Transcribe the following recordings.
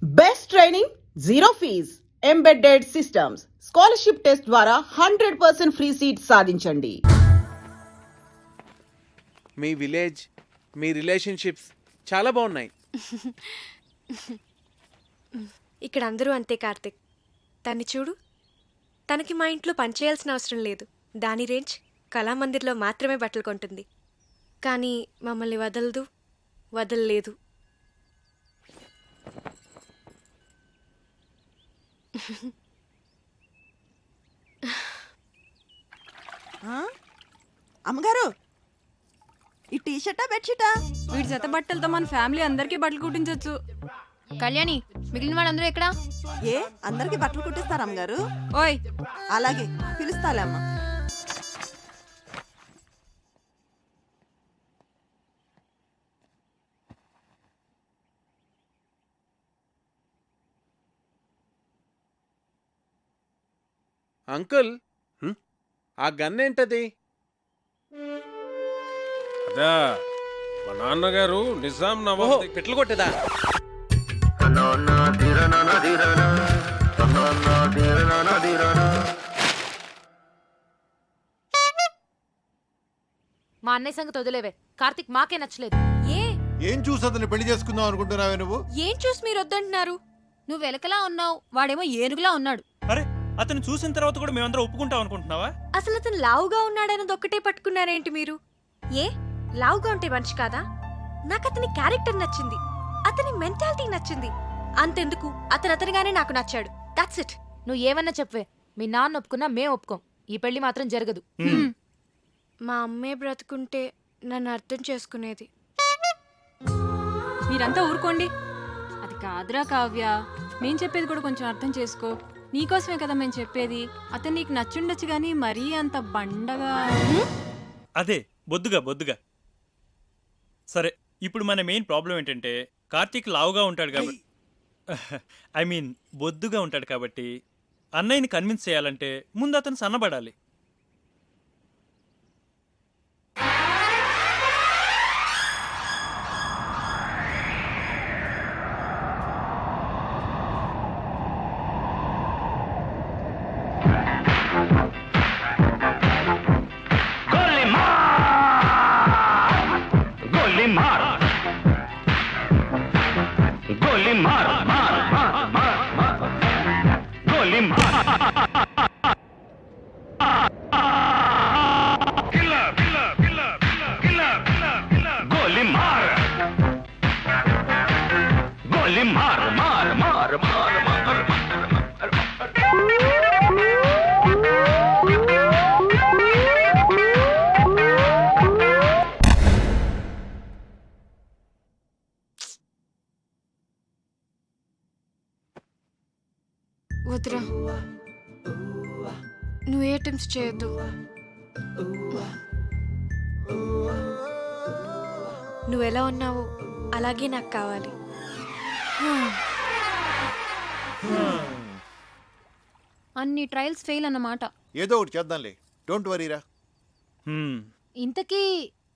Best training, zero fees, embedded systems, scholarship test ద్వారా 100% free seat సాధించండి. మీ village, మీ relationships చాలా బాగున్నాయి. ఇక్కడ అందరూ అంతే కార్తిక్. తన్ని చూడు, తనకి మా ఇంట్లో పనిచేయాల్సిన అవసరం లేదు. దాని రేంజ్ కళామందిర్లో మాత్రమే బట్టలు కొంటుంది. కానీ మమ్మల్ని వదలలేదు. అమ్మగారు, ఈ టీషర్టా బెడ్షీటా? వీటి జత బట్టలతో మన ఫ్యామిలీ అందరికీ బట్టలు కుట్టించవచ్చు. కళ్యాణి, మిగిలిన వాళ్ళందరూ ఎక్కడా? ఏ అందరికి బట్టలు కుట్టిస్తారా అమ్మగారు? ఓయ్, అలాగే పిలుస్తాలే అమ్మ. అంకుల్, ఆ గన్ ఏంటది? అదా మా నాన్నగారు నిజాం ఓహో, నవాబ్ పెట్లు కొట్టేదా? మా అన్నయ్య సంగతి వదిలేవే. కార్తిక్ మాకే నచ్చలేదు. ఏం చూసి అతన్ని పెళ్లి చేసుకుందాం అనుకుంటున్నావే నువ్వు? ఏం చూసి మీరు వద్దంటున్నారు? నువ్వు ఎలకలా ఉన్నావు, వాడేమో ఏనుగులా ఉన్నాడు. అరే, అతను చూసిన తర్వాత కూడా మేమందరం ఒప్పుకుంటాం అనుకుంటున్నావా? అసలు అతను లావుగా ఉన్నాడన్నది ఒక్కటే పట్టుకున్నారేంటి మీరు? లావుగా ఉంటే మనిషి కాదా? నాకు అతని క్యారెక్టర్ నచ్చింది, అతని మెంటాలిటీ నచ్చింది. అంతెందుకు, అతనిగానే నాకు నచ్చాడు. That's it. నువ్వు ఏమన్నా చెప్పవే, మీ నాన్న ఒప్పుకున్నా మేం ఒప్పుకోం. ఈ పెళ్లి మాత్రం జరగదు. మా అమ్మే బ్రతుకుంటే నన్ను అర్థం చేసుకునేది. మీరంతా ఊరుకోండి. అది కాదురా కావ్య, మేం చెప్పేది కూడా కొంచెం అర్థం చేసుకో. నీకోసమే కదా మేము చెప్పేది. అతను నీకు నచ్చుండొచ్చు గానీ మరీ అంత బండగా. అదే బొద్దుగా. సరే, ఇప్పుడు మన మెయిన్ ప్రాబ్లం ఏంటంటే కార్తీక్ లావుగా ఉంటాడు కాబట్టి, ఐ మీన్ బొద్దుగా ఉంటాడు కాబట్టి అన్నయ్యని కన్విన్స్ చేయాలంటే ముందు అతను సన్నబడాలి. వద్దురా, నువ్వు ఏ అటెంప్ట్స్ చేయొద్దు. నువ్వు ఎలా ఉన్నావో అలాగే నాకు కావాలి. అన్ని ట్రయల్స్ ఫెయిల్ అన్నమాట. ఏదో ఒకటి చేద్దాంలే, డోంట్ వరీరా. ఇంతకీ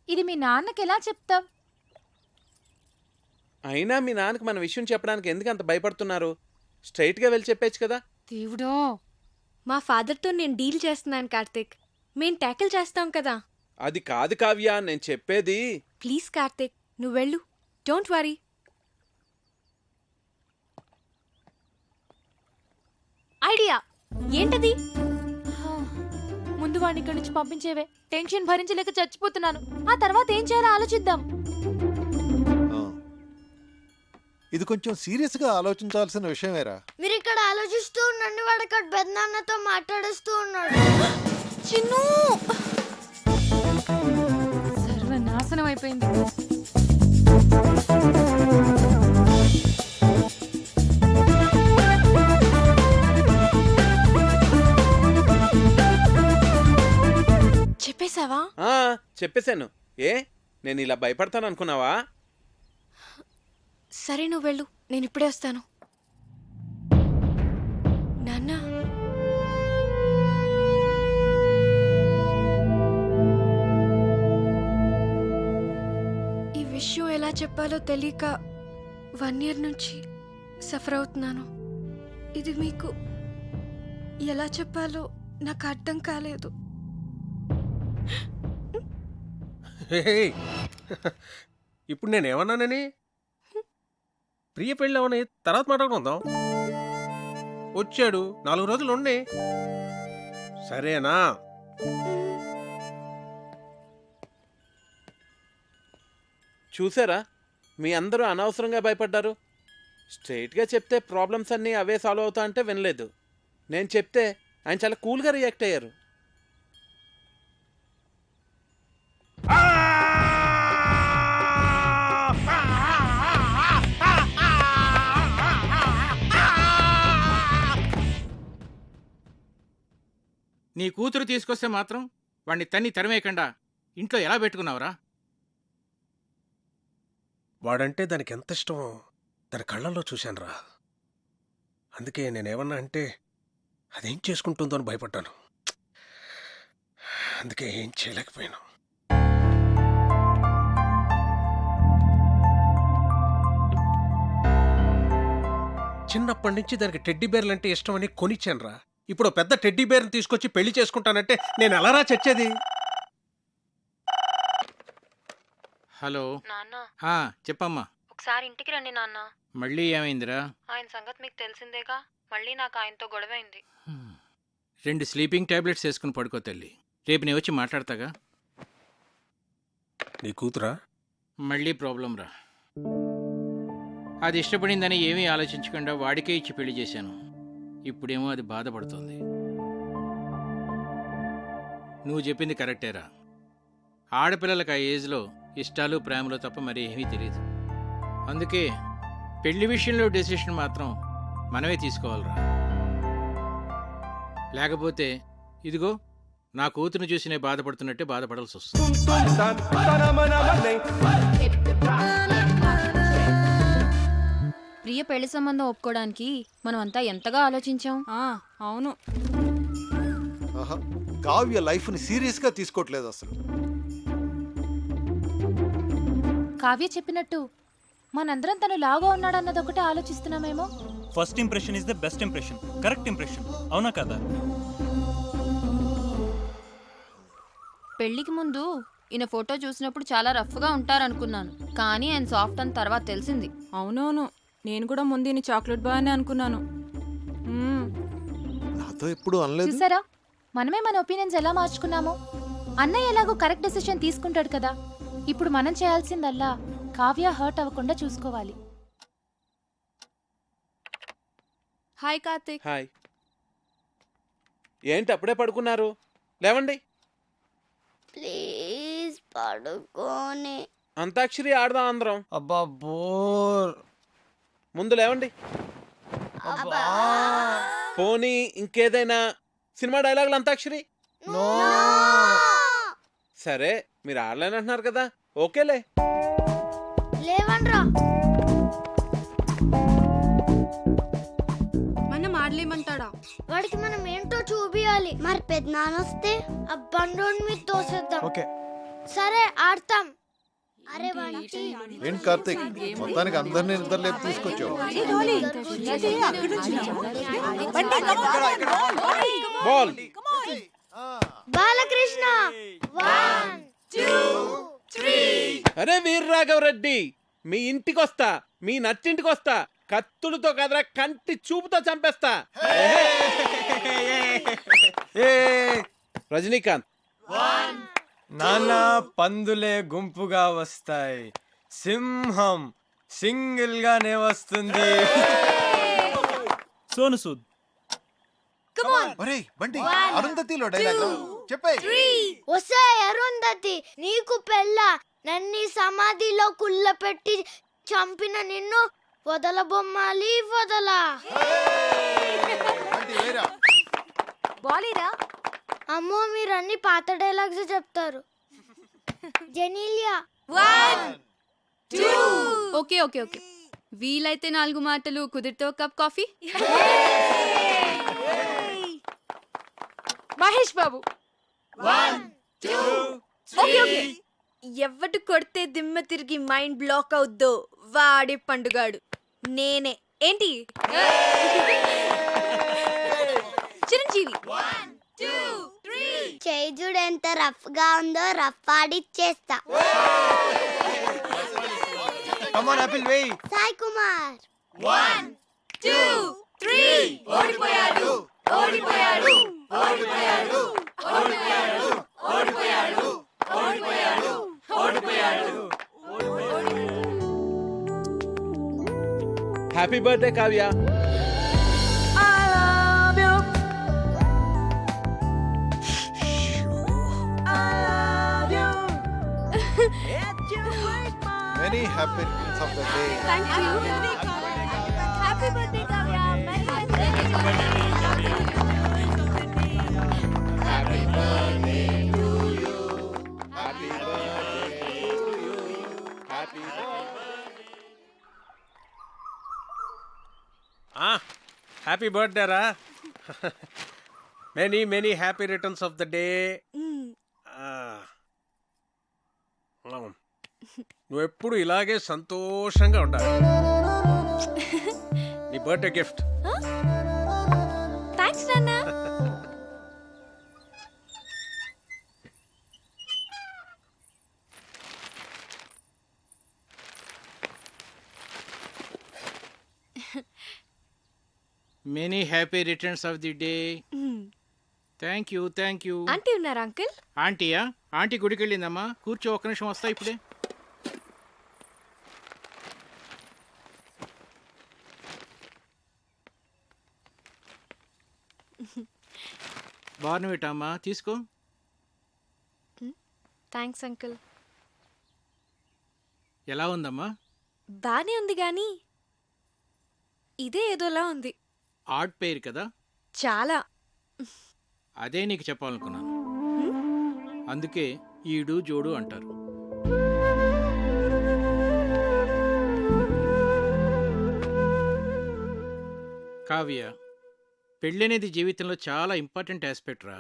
ఇది మీ నాన్నకి ఎలా చెప్తావ్? అయినా మీ నాన్నకి మన విషయం చెప్పడానికి ఎందుకు అంత భయపడుతున్నారు? స్ట్రైట్ గా వెళ్ళి చెప్పేచ్చు కదా. దేవుడో, మా ఫాదర్తో నేను డీల్ చేస్తున్నాను కార్తిక్. మేం ట్యాకిల్ చేస్తాం కదా. అది కాదు కావ్య, నేను చెప్పేది. ప్లీజ్ కార్తిక్, నువ్వు వెళ్ళు. Don't worry. ఐడియా ఏంటది? ముందు వాడిని ఇక్కడి నుంచి పంపించేవే. టెన్షన్ భరించలేక చచ్చిపోతున్నాను. ఆ తర్వాత ఏం చేయాలో ఆలోచిద్దాం. ఇది కొంచెం సీరియస్ గా ఆలోచించాల్సిన విషయమేరా. మీరు ఇక్కడ ఆలోచిస్తూ ఉండండి, వాడు అక్కడ పెద్దనాన్నతో మాట్లాడుస్తూ ఉన్నాడు. చిన్ను, సర్వనాశనం అయిపోయింది. చెప్పేశావా? చెప్పేశాను. నేను ఇలా భయపడతాను అనుకున్నావా? సరే, నువ్వు వెళ్ళు, నేను ఇప్పుడే వస్తాను. నాన్న, ఈ విషయం ఎలా చెప్పాలో తెలియక 1 year నుంచి సఫర్ అవుతున్నాను. ఇది మీకు ఎలా చెప్పాలో నాకు అర్థం కాలేదు. ఇప్పుడు నేను ఏమన్నానని? ప్రియ పెళ్ళి అవని తర్వాత మాట్లాడుకుందాం. వచ్చాడు 4 రోజులు ఉండి, సరేనా? చూసారా, మీ అందరూ అనవసరంగా భయపడ్డారు. స్ట్రైట్గా చెప్తే ప్రాబ్లమ్స్ అన్నీ అవే సాల్వ్ అవుతా అంటే వినలేదు. నేను చెప్తే ఆయన చాలా కూల్గా రియాక్ట్ అయ్యారు. నీ కూతురు తీసుకొస్తే మాత్రం వాణ్ణి తన్ని తరిమేయకుండా ఇంట్లో ఎలా పెట్టుకున్నావురా? వాడంటే దానికి ఎంత ఇష్టమో దాని కళ్ళల్లో చూశానురా. అందుకే నేనేమన్నా అంటే అదేం చేసుకుంటుందో అని భయపడ్డాను. అందుకే ఏం చేయలేకపోయాను. చిన్నప్పటి నుంచి దానికి టెడ్డీ బేర్లు అంటే ఇష్టం అని కొనిచ్చానురా. ఇప్పుడు పెద్ద టెడ్డీ బేర్ని తీసుకొచ్చి పెళ్లి చేసుకుంటానంటే నేను ఎలారా చచ్చేది? హలో నాన్న, చెప్పమ్మా. ఒకసారి ఇంటికి రండి నాన్న. మళ్ళీ ఏమైందిరా? ఆయన సంగతి మీకు తెలిసిందేగా. మళ్ళీ నాకు ఆయనతో గొడవైంది. 2 స్లీపింగ్ టాబ్లెట్స్ వేసుకుని పడుకో తల్లి. రేపు నేను వచ్చి మాట్లాడతాగా. నీ కూతురా? మళ్ళీ ప్రాబ్లం రా. అది ఇష్టపడిందని ఏమీ ఆలోచించకుండా వాడికే ఇచ్చి పెళ్లి చేశాను. ఇప్పుడేమో అది బాధపడుతుంది. నువ్వు చెప్పింది కరెక్టేరా. ఆడపిల్లలకు ఆ ఏజ్లో ఇష్టాలు ప్రేమలు తప్ప మరి ఏమీ తెలియదు. అందుకే పెళ్లి విషయంలో డెసిషన్ మాత్రం మనమే తీసుకోవాలిరా. లేకపోతే ఇదిగో నా కూతురు చూసి నేను బాధపడుతున్నట్టే బాధపడాల్సి వస్తుంది. ప్రియ పెళ్లి సంబంధం ఒప్పుకోవడానికి మనం అంతా ఎంతగా ఆలోచించాం. అవును. ఆహా, కావ్య లైఫ్ ని సీరియస్ గా తీసుకోవట్లేదు అసలు. కావ్య చెప్పినట్టు మనందరం తను లావుగా ఉన్నాడన్నది ఒకటే ఆలోచిస్తున్నామేమో. First impression is the best impression. Correct impression, అవునా కదా? పెళ్లికి ముందు ఈయన ఫోటో చూసినప్పుడు చాలా రఫ్గా ఉంటారనుకున్నాను, కానీ ఆయన సాఫ్ట్ అని తర్వాత తెలిసింది. అవునవును, నేను కూడా ముందు ఈయన చాక్లెట్ బాయ్ అని అనుకున్నాను. నాతో ఎప్పుడు అనలేదు. చూసారా, మనమే మన ఒపీనియన్స్ ఎలా మార్చుకున్నామో. అన్నయ్య ఎలాగో కరెక్ట్ డెసిషన్ తీసుకుంటాడు కదా. ఇప్పుడు మనం చేయాల్సిందల్లా కావ్య హర్ట్ అవ్వకుండా చూసుకోవాలి. హాయ్ కార్తిక్. హాయ్. ఏంటి అప్పుడే పడుకున్నారు? లేవండి. ప్లీజ్ పడుకోని. అంతాక్షరి ఆడదాం అందరం. అబ్బా బోర్. ముందు లేవండి. పోనీ ఇంకేదైనా సినిమా డైలాగులు అంతాక్షరి? సరే, మీరు ఆడలేనంటున్నారు కదా, ఓకేలే. లేవండ్రా. మనం ఆడలేమంటాడా? వాడికి మనం ఏంటో చూపియాలి. మరి పెద్దనాన్న వస్తే ఆ బండోని మీద తోసేద్దాం. ఓకే. సరే ఆడతాం. అరే బంటి. ఏంటి కార్తీక్, మొత్తానికి అందరినీ నిద్రలేపు తీసుకొచ్చావు. బాల్. బాలకృష్ణ 1 2 3. అరే వీర్రాఘవరెడ్డి, మీ ఇంటికి వస్తా, మీ నట్టింటికి వస్తా. కత్తులతో కదరా, కంటి చూపుతో చంపేస్తా. రజనీకాంత్. నాన్న, పందులే గుంపుగా వస్తాయి, సింహం సింగిల్ గానే వస్తుంది. సోను సూద్. ఒరేయ్ బంటి, అరుంధతిలో డైలాగ్ చెప్పే. వస్తే అరుంధతి, నీకు పెళ్ళ నన్ను సమాధిలో కుళ్ళపెట్టి చంపిన నిన్ను వదలబొమ్మాలి వదలా. బాలీరా. అమ్మో, మీరు అన్ని పాత డైలాగ్స్ చెప్తారు. జెనీలియా 1 2. ఓకే ఓకే ఓకే, వీలైతే 4 మాటలు, కుదిరితే ఒక cup coffee. Mahesh Babu 1 2. Okay okay. ఎవడు కొడితే దిమ్మ తిరిగి మైండ్ బ్లాక్ అవుద్దో వాడి పండుగాడు. నేనే ఏంటి చిరంజీవి చేయి చూడు ఎంత రఫ్ గా ఉందో రఫ్ ఆడిచ్చేస్తా Sai Kumar happy birthday Kavya. Many happy returns of the day. Thank you. Happy birthday Kavya. Happy birthday రా. Many many happy returns of the day. నువ్వెప్పుడు ఇలాగే సంతోషంగా ఉండాలి. నీ బర్త్డే గిఫ్ట్. థ్యాంక్స్ నాన్న. Many happy returns of the day. Thank you, thank you. Aunty ఉన్నారా uncle? ఆంటీయా? Aunty గుడికి వెళ్ళిందమ్మా. కూర్చో, ఒక్క నిమిషం వస్తా ఇప్పుడే. బార్నవిటా అమ్మా, తీసుకో. Thanks uncle. ఎలా ఉందమ్మా? బానే ఉంది గాని ఇదే ఏదోలా ఉంది. ఆర్ట్ పేరు కదా, చాలా. అదే నీకు చెప్పాలనుకున్నాను. అందుకే ఈడు జోడు అంటారు. కావ్య, పెళ్ళనేది జీవితంలో చాలా ఇంపార్టెంట్ ఆస్పెక్ట్ రా.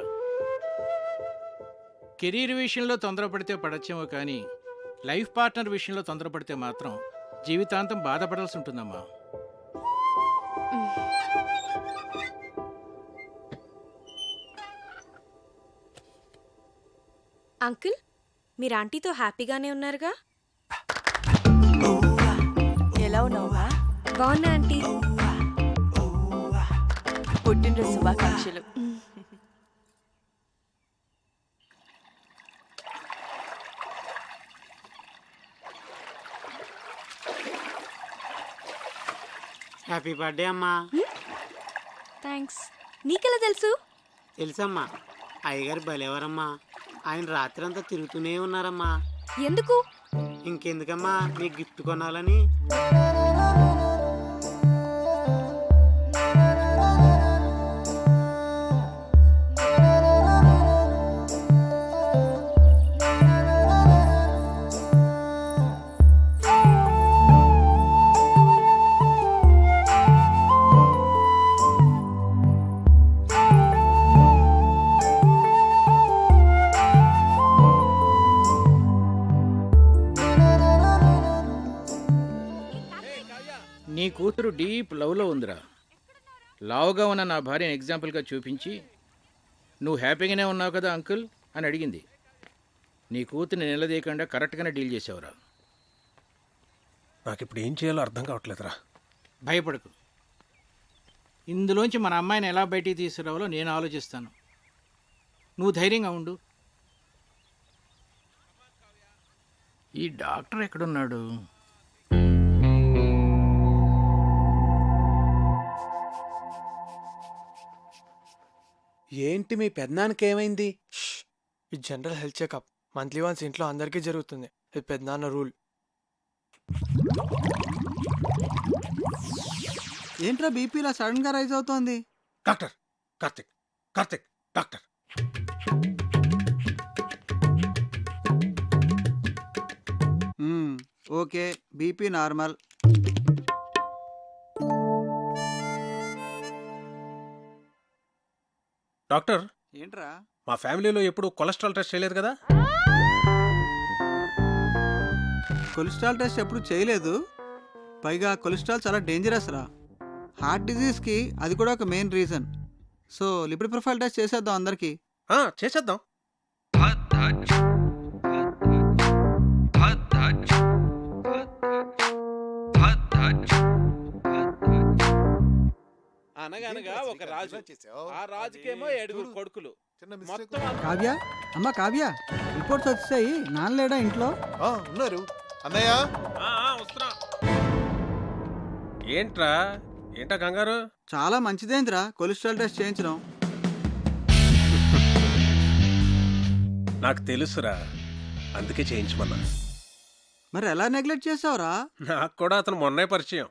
కెరీర్ విషయంలో తొందరపడితే పడచ్చేమో కానీ లైఫ్ పార్ట్నర్ విషయంలో తొందరపడితే మాత్రం జీవితాంతం బాధపడాల్సి ఉంటుందమ్మా. అంకుల్, మీరు ఆంటీతో హ్యాపీగానే ఉన్నారుగా? ఎలా ఉన్నావా? బాగున్నా ఆంటీ. పుట్టినరోజు శుభాకాంక్షలు. హ్యాపీ బర్త్డే అమ్మా. థ్యాంక్స్. నీకెలా తెలుసు? తెలుసమ్మా, అయ్యగారు భలేవారమ్మా. ఆయన రాత్రి అంతా తిరుగుతూనే ఉన్నారమ్మా. ఎందుకు? ఇంకెందుకమ్మా, నీకు గిఫ్ట్ కొనాలని. నీ కూతురు డీప్ లవ్లో ఉందిరా. లావుగా ఉన్న నా భార్యను ఎగ్జాంపుల్గా చూపించి నువ్వు హ్యాపీగానే ఉన్నావు కదా అంకుల్ అని అడిగింది. నీ కూతుర్ని నిలదీయకుండా కరెక్ట్గానే డీల్ చేసావురా. నాకు ఇప్పుడు ఏం చేయాలో అర్థం కావట్లేదురా. భయపడకు, ఇందులోంచి మన అమ్మాయిని ఎలా బయటికి తీసుకురావాలో నేను ఆలోచిస్తాను. నువ్వు ధైర్యంగా ఉండు. ఈ డాక్టర్ ఎక్కడున్నాడు? ఏంటి మీ పెద్దనాన్నకి ఏమైంది? ఇది general health checkup. Monthly once ఇంట్లో అందరికీ జరుగుతుంది. ఇది పెద్దనాన్న రూల్. ఏంట్రా బీపీ ఇలా సడన్ గా రైజ్ అవుతోంది? Doctor Karthik, Karthik doctor. Okay, BP normal. Doctor, ఏంట్రా? మా ఫ్యామిలీలో ఎప్పుడు కొలెస్ట్రాల్ టెస్ట్ చేయలేదు కదా? కొలెస్ట్రాల్ టెస్ట్ ఎప్పుడు చేయలేదు. పైగా కొలెస్ట్రాల్ చాలా డేంజరస్ రా. హార్ట్ డిజీజ్కి అది కూడా ఒక main reason. So lipid profile test చేసేద్దాం అందరికి. చేసేద్దాం. అనగనగా ఒక రాజు, ఆ రాజుకేమో 7 కొడుకులు. మొత్తం కావ్య, అమ్మ కావ్య, రిపోర్ట్స్ వచ్చాయి. నాన్నలేడా ఇంట్లో? ఉన్నారు అన్నయ్య. వస్తున్నా. ఏంటా కంగారు? చాలా మంచిదేంద్రా కొలెస్ట్రాల్ టెస్ట్ చేయించడం. నాకు తెలుసురా, అందుకే చేయించమన్నా. మరి ఎలా నెగ్లెక్ట్ చేసావురా? నాకు కూడా అతను మొన్నే పరిచయం.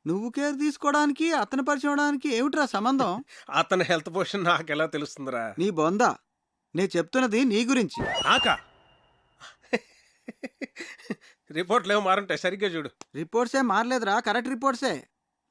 నువ్వు కేర్ తీసుకోవడానికి అతని పరిచయం అవడానికి ఏమిట్రా సంబంధం? అతని హెల్త్ పొజిషన్ నాకెలా తెలుస్తుందిరా? నీ బొందా, నేను చెప్తున్నది నీ గురించి. నాకా? రిపోర్ట్లు ఏమో మారుంటాయి, సరిగ్గా చూడు. రిపోర్ట్సే మారలేదురా, కరెక్ట్ రిపోర్ట్సే.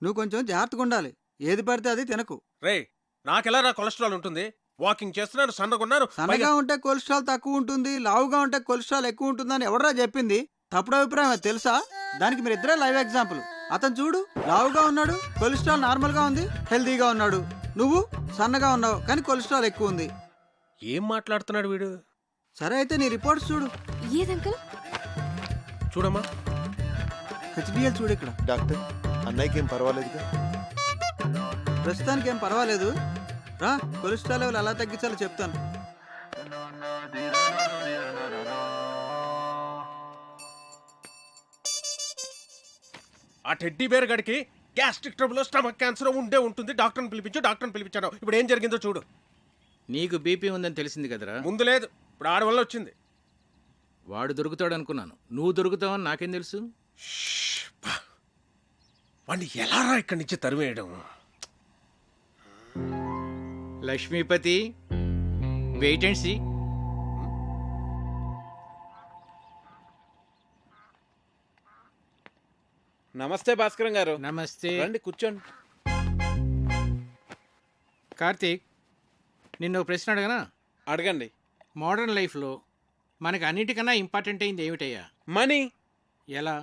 నువ్వు కొంచెం జాగ్రత్తగా ఉండాలి. ఏది పడితే అది తినకు. రేయ్, నాకెలా రా కొలెస్ట్రాల్ ఉంటుంది? వాకింగ్ చేస్తున్నాను, సన్నగున్నాను. సన్నగా ఉంటే కొలెస్ట్రాల్ తక్కువ ఉంటుంది, లావుగా ఉంటే కొలెస్ట్రాల్ ఎక్కువ ఉంటుందని ఎవడరా చెప్పింది? తప్పుడు అభిప్రాయం అది తెలుసా? దానికి మీరిద్దరే లైవ్ ఎగ్జాంపుల్. అతను చూడు, లావుగా ఉన్నాడు, కొలెస్ట్రాల్ నార్మల్ గా ఉంది, హెల్దీగా ఉన్నాడు. నువ్వు సన్నగా ఉన్నావు కానీ కొలెస్ట్రాల్ ఎక్కువ ఉంది. ఏం మాట్లాడుతున్నాడు వీడు? సరే అయితే నీ రిపోర్ట్స్ చూడు. ఏదంకల్? చూడమ్మా, హెచ్డిఎల్ చూడు. ఇక్కడ డాక్టర్, అన్నయ్యకి ఏం పర్వాలేదుగా? ప్రస్తుతానికి ఏం పర్వాలేదు. రా, కొలెస్ట్రాల్ లెవెల్ ఎలా తగ్గించాలో చెప్తాను. ఆ టెడ్డీ బేర్ గడికి గ్యాస్ట్రిక్ ట్రబుల్, స్టమక్ క్యాన్సర్ ఉంటుంది. డాక్టర్ని పిలిపించాను. ఇప్పుడు ఏం జరిగిందో చూడు. నీకు బీపీ ఉందని తెలిసింది కదరా? ముందు లేదు, ఇప్పుడు ఆడ వల్ల వచ్చింది. వాడు దొరుకుతాడు అనుకున్నాను, నువ్వు దొరుకుతావని నాకేం తెలుసు? వాడిని ఎలా రా ఇక్కడి నుంచి తరివేయడం? Lakshmipati, wait and see. నమస్తే భాస్కరం గారు. నమస్తే. రండి కూర్చోండి. కార్తీక్, నిన్ను ప్రశ్న అడగనా? అడగండి. మోడర్న్ లైఫ్లో మనకు అన్నిటికన్నా ఇంపార్టెంట్ అయింది ఏమిటయ్యా? మనీ. ఎలా?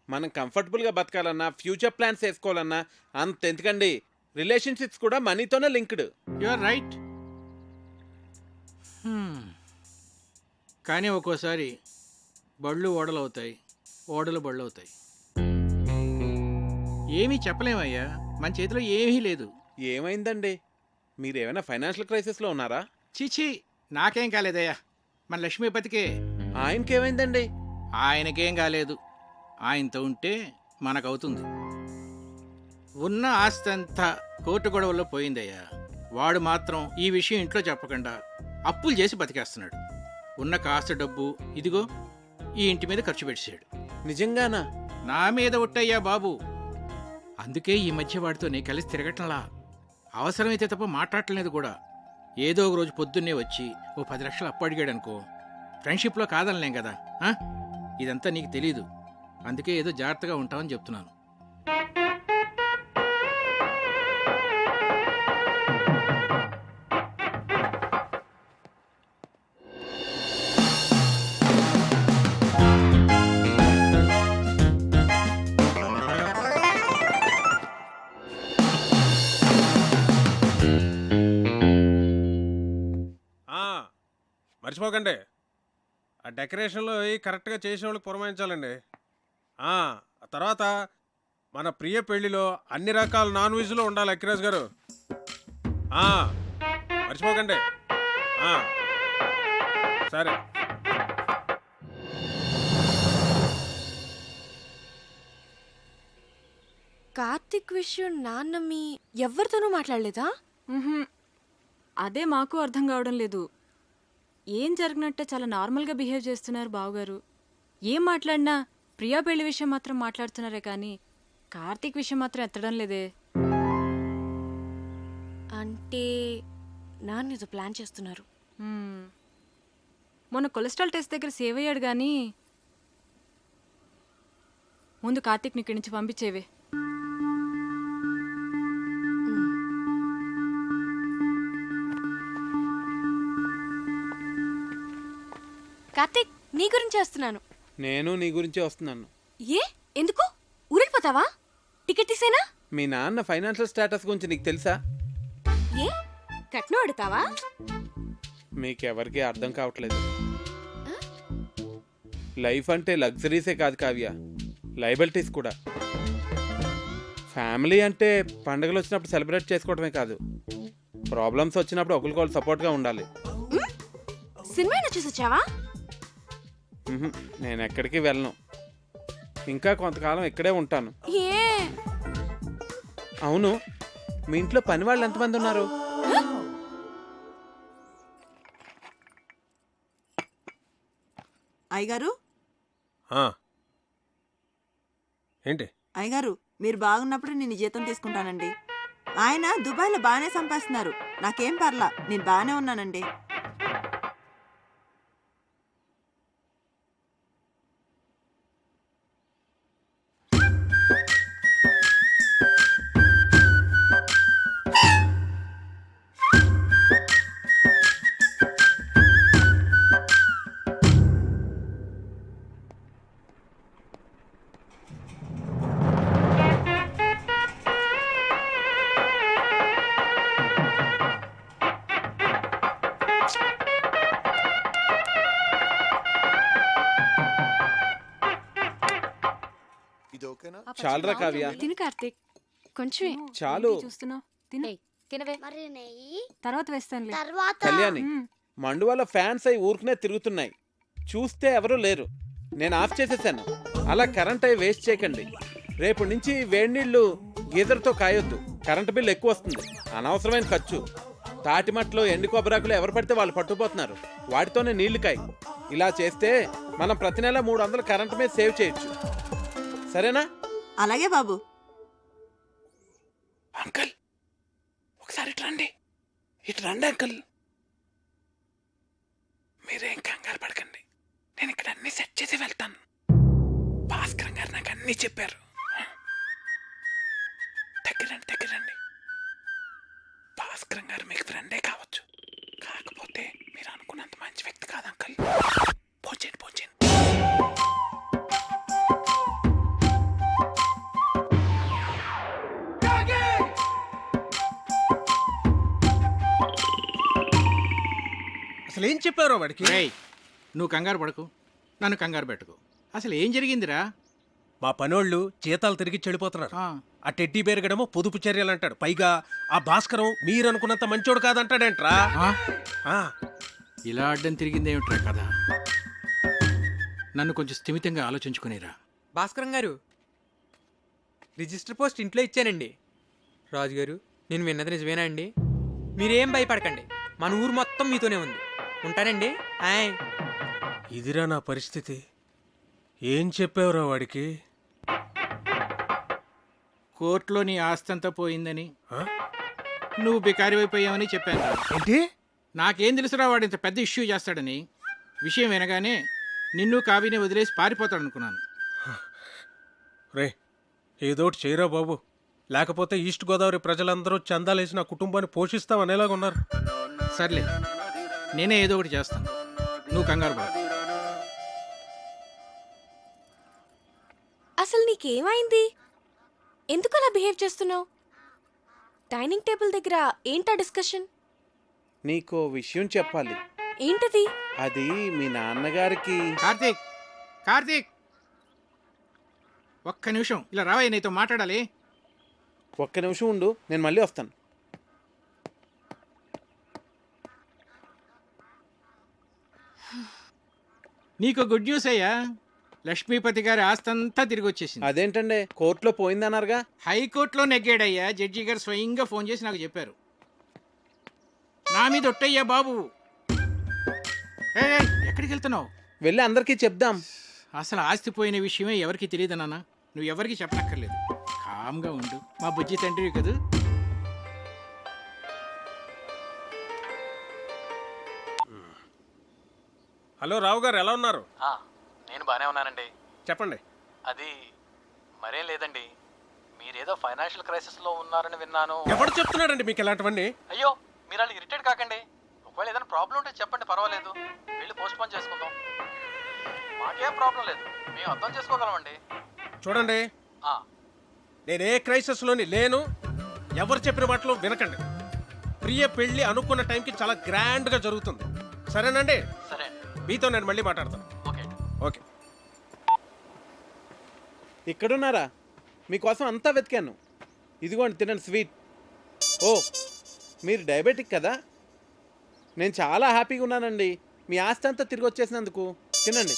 మనం కంఫర్టబుల్గా బతకాలన్నా, ఫ్యూచర్ ప్లాన్స్ వేసుకోవాలన్నా అంత ఎందుకండి, రిలేషన్షిప్స్ కూడా మనీతోనే లింక్డ్. You are right. కానీ ఒక్కోసారి బళ్ళు ఓడలు అవుతాయి, ఓడలు బళ్ళు అవుతాయి. ఏమీ చెప్పలేమయ్యా, మన చేతిలో ఏమీ లేదు. ఏమైందండి? మీరేమైనా ఫైనాన్షియల్ క్రైసిస్లో ఉన్నారా? చీచీ, నాకేం కాలేదయ్యా, మన లక్ష్మీపతికే. ఆయనకేమైందండి? ఆయనకేం కాలేదు. ఆయనతో ఉంటే మనకవుతుంది. ఉన్న ఆస్తి అంతా కోర్టు గొడవల్లో పోయిందయ్యా. వాడు మాత్రం ఈ విషయం ఇంట్లో చెప్పకుండా అప్పులు చేసి బతికేస్తున్నాడు. ఉన్న కాస్త డబ్బు ఇదిగో ఈ ఇంటి మీద ఖర్చు పెట్టాడు. నిజంగానా? నా మీద ఒట్టయ్యా బాబు. అందుకే ఈ మధ్య వాడితో నేను కలిసి తిరగటంలా. అవసరమైతే తప్ప మాట్లాడలేదు కూడా. ఏదో ఒక రోజు పొద్దున్నే వచ్చి ఓ 10 లక్షలు అప్పు అడిగాడు అనుకో, ఫ్రెండ్షిప్లో కాదనలేం కదా. ఇదంతా నీకు తెలీదు, అందుకే ఏదో జాగ్రత్తగా ఉంటామని చెప్తున్నాను. మర్చిపోకండి, ఆ డెకరేషన్లో కరెక్ట్గా చేసే వాళ్ళకి పురమాయించాలండి. ఆ తర్వాత మన ప్రియ పెళ్లిలో అన్ని రకాల నాన్ వెజ్లో ఉండాలి అక్కిరాజ్ గారు. మర్చిపోకండి. సరే. కార్తిక్ విషయం నాన్న మీ ఎవరితోనూ మాట్లాడలేదా? అదే మాకు అర్థం కావడం లేదు. ఏం జరిగినట్టే చాలా నార్మల్గా బిహేవ్ చేస్తున్నారు బావగారు. ఏం మాట్లాడినా ప్రియా పెళ్లి విషయం మాత్రం మాట్లాడుతున్నారే కానీ కార్తీక్ విషయం మాత్రం ఎత్తడం లేదే. అంటే నాన్న ఏదో ప్లాన్ చేస్తున్నారు. మొన్న కొలెస్ట్రాల్ టెస్ట్ దగ్గర సేవ్ అయ్యాడు కానీ ముందు కార్తీక్ని ఇక్కడి నుంచి పంపించేవే. కార్తిక్, నీ గురించి వస్తున్నాను. నేను నీ గురించే వస్తున్నాను. ఏ, ఎందుకు? ఊరెళ్ళిపోతావా? టికెట్ తీసేనా? మీ నాన్న ఫైనాన్షియల్ స్టేటస్ గురించి నీకు తెలుసా? ఏ కట్నం అడుగుతావా? మీకెవరికి అర్థం కావట్లేదు. లైఫ్ అంటే లగ్జరీసే కాదు కావ్య, లయబిలిటీస్ కూడా. ఫ్యామిలీ అంటే పండుగలు వచ్చినప్పుడు సెలబ్రేట్ చేసుకోవడమే కాదు, ప్రాబ్లమ్స్ వచ్చినప్పుడు ఒకరికొకరు సపోర్ట్గా ఉండాలి. సినిమా అయినా చూసి వచ్చావా? నేను ఎక్కడికి వెళ్ళను, ఇంకా కొంతకాలం ఇక్కడే ఉంటాను. ఏ అవును, మీ ఇంట్లో పని వాళ్ళు ఎంతమంది ఉన్నారు? అయ్యగారు, ఏంటి అయ్యగారు, మీరు బాగున్నప్పుడు నేను జీతం తీసుకుంటానండి. ఆయన దుబాయ్లో బాగానే సంపాదిస్తున్నారు, నాకేం పర్లా, నేను బాగానే ఉన్నానండి. ఇది ఓకేనా? చాలురా కావ్య, తిను కార్తీక్, కొంచెమే చాలు. చూస్తున్నావు, తినే తినవే. మరి నెయ్యి తర్వాత వేస్తానులే. తర్వాత కళ్యాణి, మండువాల ఫ్యాన్స్ అయి ఊరుకునే తిరుగుతున్నాయి, చూస్తే ఎవరూ లేరు. నేను ఆఫ్ చేసేసాను. అలా కరెంట్ అయి వేస్ట్ చేయకండి. రేపు నుంచి వేడి నీళ్లు గీజర్తో కాయొద్దు, కరెంటు బిల్లు ఎక్కువ వస్తుంది, అనవసరమైన ఖర్చు. తాటిమట్లో ఎండు కొబ్బరాకులు ఎవరు పడితే వాళ్ళు పట్టుకుపోతున్నారు, వాటితోనే నీళ్లు కాయి. ఇలా చేస్తే మనం ప్రతి నెల 300 కరెంటు మీద సేవ్ చేయొచ్చు. సరేనా? అలాగే బాబు. అంకుల్, ఒకసారి ఇటు రండి. ఇటు రండి అంకుల్. మీరేం కంగారు పడకండి, నేను ఇక్కడ అన్ని సెట్ చేసి వెళ్తాను. భాస్కర్ గారు నాకు అన్నీ చెప్పారు. దగ్గరండి. భాస్కర్ గారు మీకు ఫ్రెండే కావచ్చు, కాకపోతే మీరు అనుకున్నంత మంచి వ్యక్తి కాదు అంకుల్. పోంచేయండి. అసలు ఏం చెప్పారో వాడికి? నువ్వు కంగారు పడకు, నన్ను కంగారు పెట్టుకో. అసలు ఏం జరిగిందిరా? మా పనోళ్ళు జీతాలు తిరిగి చెడిపోతున్నారు. ఆ టెడ్డీ బేరగడమో పొదుపు చర్యలు అంటాడు, పైగా ఆ భాస్కరం మీరనుకున్నంత మంచోడు కాదంటాడేంట్రా. ఇలా అడ్డం తిరిగిందేమిట్రా కదా? నన్ను కొంచెం స్థిమితంగా ఆలోచించుకునేరా. భాస్కరం గారు, రిజిస్టర్ పోస్ట్ ఇంట్లో ఇచ్చానండి. రాజుగారు, నేను విన్నది నిజమేనా అండి? మీరేం భయపడకండి, మన ఊరు మొత్తం మీతోనే ఉంది. ఉంటానండి. ఇదిరా నా పరిస్థితి. ఏం చెప్పావురా వాడికి? కోర్టులో నీ ఆస్తి అంతా పోయిందని, నువ్వు బికారి అయిపోయావని చెప్పాను. ఏంటి? నాకేం తెలుసురా వాడు ఇంత పెద్ద ఇష్యూ చేస్తాడని. విషయం వినగానే నిన్ను కావిని వదిలేసి పారిపోతాడు అనుకున్నాను. రే, ఏదోటి చేయరా బాబు, లేకపోతే ఈస్ట్ గోదావరి ప్రజలందరూ చందాలేసి నా కుటుంబాన్ని పోషిస్తామనేలాగా ఉన్నారు. సర్లే, నేనే ఏదో ఒకటి చేస్తాను, నువ్వు కంగారు పడ. అసలు నీకేమైంది? ఎందుకు అలా బిహేవ్ చేస్తున్నావు? డైనింగ్ టేబుల్ దగ్గర ఏంటా డిస్కషన్? నీకో విషయం చెప్పాలి. ఏంటది? అది మీ నాన్నగారికి. కార్తీక్, ఒక్క నిమిషం ఇలా రావయ్య, నీతో మాట్లాడాలి. ఒక్క నిమిషం ఉండు, నేను మళ్ళీ వస్తాను. నీకు గుడ్ న్యూస్ అయ్యా, లక్ష్మీపతి గారి ఆస్తంతా తిరిగి వచ్చేసింది. అదేంటండి, కోర్టులో పోయిందన్నారుగా? హైకోర్టులో నెగ్గాడయ్యా. జడ్జి గారు స్వయంగా ఫోన్ చేసి నాకు చెప్పారు. నా మీద ఒట్టయ్యా బాబు. ఎక్కడికి వెళ్తున్నావు? వెళ్ళి అందరికీ చెప్దాం. అసలు ఆస్తి పోయిన విషయమే ఎవరికి తెలియదు నాన్న, నువ్వు ఎవరికి చెప్పనక్కర్లేదు. కామ్గా ఉండు, మా బుజ్జి తండ్రివి కదూ. హలో రావు గారు, ఎలా ఉన్నారు? నేను బాగానే ఉన్నానండి. చెప్పండి. అది మరేం లేదండి, మీరేదో ఫైనాన్షియల్ క్రైసిస్లో ఉన్నారని విన్నాను. ఎవరు చెప్తున్నాడండి మీకు ఇలాంటివన్నీ? అయ్యో, మీరు అలా ఇరిటేట్ కాకండి. ఒకవేళ ఏదైనా ప్రాబ్లం ఉంటే చెప్పండి, పర్వాలేదు, వెళ్ళి పోస్ట్ పోన్ చేసుకుందాం. మాకేం ప్రాబ్లం లేదు, మేము అర్థం చేసుకోగలమండి. చూడండి, నేనే క్రైసిస్లోని లేను. ఎవరు చెప్పిన మాటలు వినకండి. ప్రియ పెళ్లి అనుకున్న టైంకి చాలా గ్రాండ్గా జరుగుతుంది. సరేనండి? సరే. మీతో నేను మళ్ళీ మాట్లాడతాను. ఓకే. ఓకే. ఇక్కడున్నారా? మీకోసం అంతా వెతికాను. ఇదిగోండి తినండి స్వీట్. ఓ మీరు డయాబెటిక్ కదా? నేను చాలా హ్యాపీగా ఉన్నానండి మీ ఆస్తి అంతా తిరిగి వచ్చేసినందుకు. తినండి.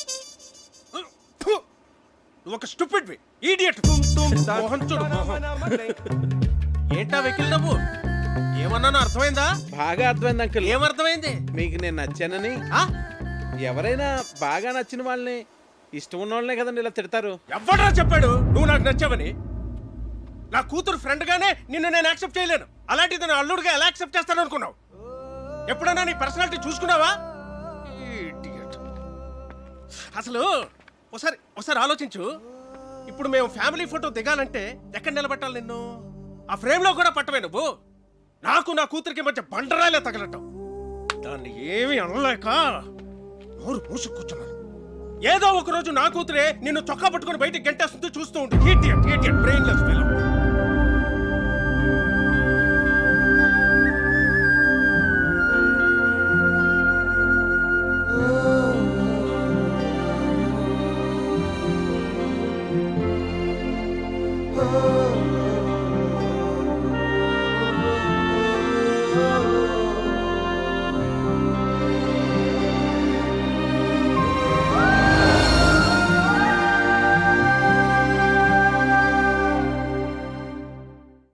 నువ్వు ఒక స్టూపిడ్ ఈడియట్. మోహన్ చూడు మోహన్. ఏంటా వెకిల్ నవ్వు? ఏమన్నానో అర్థమైందా? బాగా అర్థమైంది అంకుల్. ఏమర్థమైంది? మీకు నేను నచ్చానని. ఎవరైనా బాగా నచ్చిన వాళ్ళని, ఇష్టం ఉన్న వాళ్ళనే కదండి ఇలా తిడతారు. ఎవడరా చెప్పాడు నువ్వు నాకు నచ్చావని? నా కూతురు ఫ్రెండ్ గానే నిన్ను నేను యాక్సెప్ట్ చేయలేను. అలాంటిది నా అల్లుడుగా ఎలా యాక్సెప్ట్ చేస్తాను అనుకున్నావు? ఎప్పుడైనా నీ పర్సనాలిటీ చూసుకున్నావా? Idiot. అసలు ఒకసారి ఆలోచించు. ఇప్పుడు మేము ఫ్యామిలీ ఫోటో దిగాలంటే ఎక్కడ నిలబెట్టాలి నిన్ను? ఆ ఫ్రేమ్ లో కూడా పట్టవే నువ్వు. నాకు నా కూతురికి మధ్య బండరాలే తగలటం. దాన్ని ఏమీ అనలేక నోరు మూసు కూర్చున్నాను. ఏదో ఒక రోజు నా కూతురే నిన్ను చొక్కా పట్టుకుని బయటికి గంటేస్తుంది చూస్తూ ఉండు. Idiot, brainless fellow.